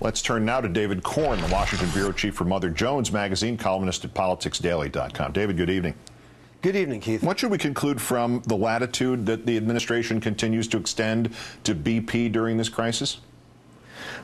Let's turn now to David Korn, the Washington bureau chief for Mother Jones magazine, columnist at politicsdaily.com. David, good evening. Good evening, Keith. What should we conclude from the latitude that the administration continues to extend to BP during this crisis?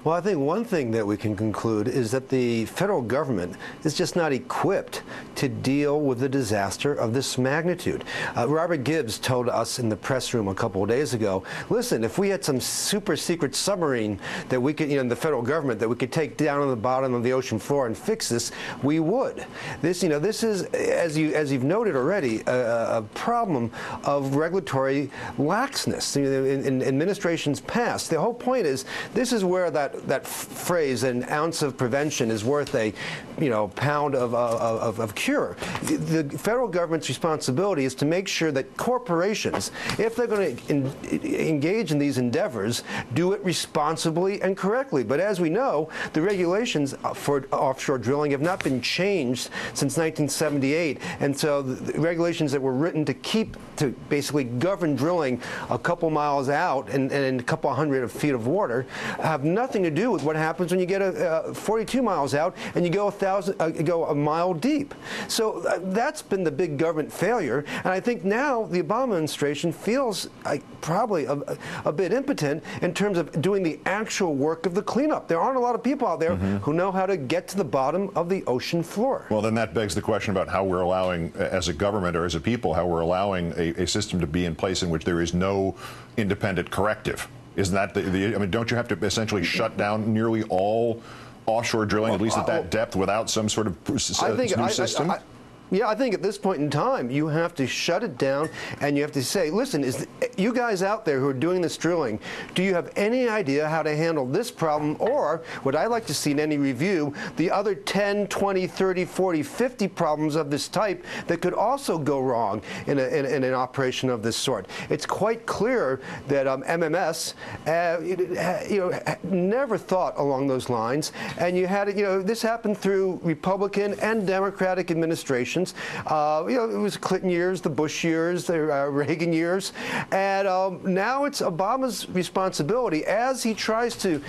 Well, I think one thing that we can conclude is that the federal government is just not equipped to deal with a disaster of this magnitude. Robert Gibbs told us in the press room a couple of days ago, listen, if we had some super secret submarine that we could, in the federal government, that we could take down on the bottom of the ocean floor and fix this, we would. This is, as you've noted already, a problem of regulatory laxness in administrations past. The whole point is, this is where that phrase, an ounce of prevention is worth a pound of cure. The federal government's responsibility is to make sure that corporations, if they're going to engage in these endeavors, do it responsibly and correctly. But as we know, the regulations for offshore drilling have not been changed since 1978, and so the regulations that were written to basically govern drilling a couple miles out and a couple hundred feet of water have nothing to do with what happens when you get 42 miles out and you go a mile deep. So that's been the big government failure, and I think now the Obama administration feels probably a bit impotent in terms of doing the actual work of the cleanup. There aren't a lot of people out there who know how to get to the bottom of the ocean floor. Well, then that begs the question about how we're allowing, as a government or as a people, how we're allowing a system to be in place in which there is no independent corrective. Isn't that I mean, don't you have to essentially shut down nearly all offshore drilling, at least at that depth, without some sort of new system? Yeah, I think at this point in time, you have to shut it down, and you have to say, listen, you guys out there who are doing this drilling, do you have any idea how to handle this problem, or what I like to see in any review, the other 10, 20, 30, 40, 50 problems of this type that could also go wrong in an operation of this sort? It's quite clear that MMS, never thought along those lines, and you had, this happened through Republican and Democratic administrations. It was Clinton years, the Bush years, the Reagan years, and now it's Obama's responsibility as he tries to,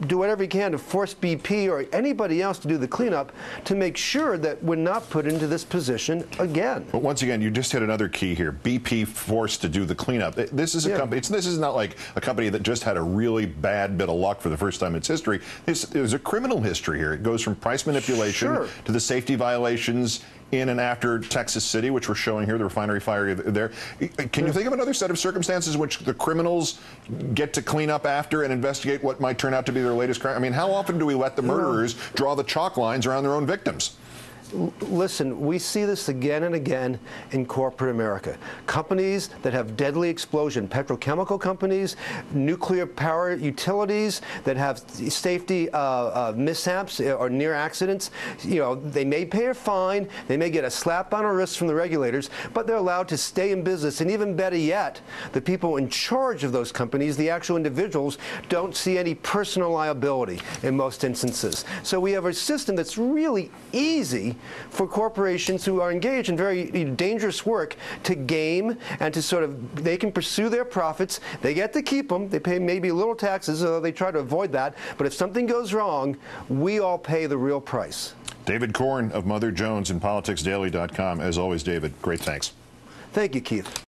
do whatever he can to force BP or anybody else to do the cleanup to make sure that we're not put into this position again. But once again, you just hit another key here. BP forced to do the cleanup. This is a company. This is not like a company that just had a really bad bit of luck for the first time in its history. There's a criminal history here. It goes from price manipulation to the safety violations in and after Texas City, which we're showing here, the refinery fire there. Can you think of another set of circumstances in which the criminals get to clean up after and investigate what might turn out to be their latest crime? I mean, how often do we let the murderers draw the chalk lines around their own victims? Listen, we see this again and again in corporate America. Companies that have deadly explosion, petrochemical companies, nuclear power utilities that have safety mishaps or near accidents, they may pay a fine, they may get a slap on the wrist from the regulators, but they're allowed to stay in business. And even better yet, the people in charge of those companies, the actual individuals, don't see any personal liability in most instances. So we have a system that's really easy for corporations who are engaged in very dangerous work to game and to they can pursue their profits. They get to keep them. They pay maybe a little taxes, although they try to avoid that. But if something goes wrong, we all pay the real price. David Korn of Mother Jones and politicsdaily.com. As always, David, great thanks. Thank you, Keith.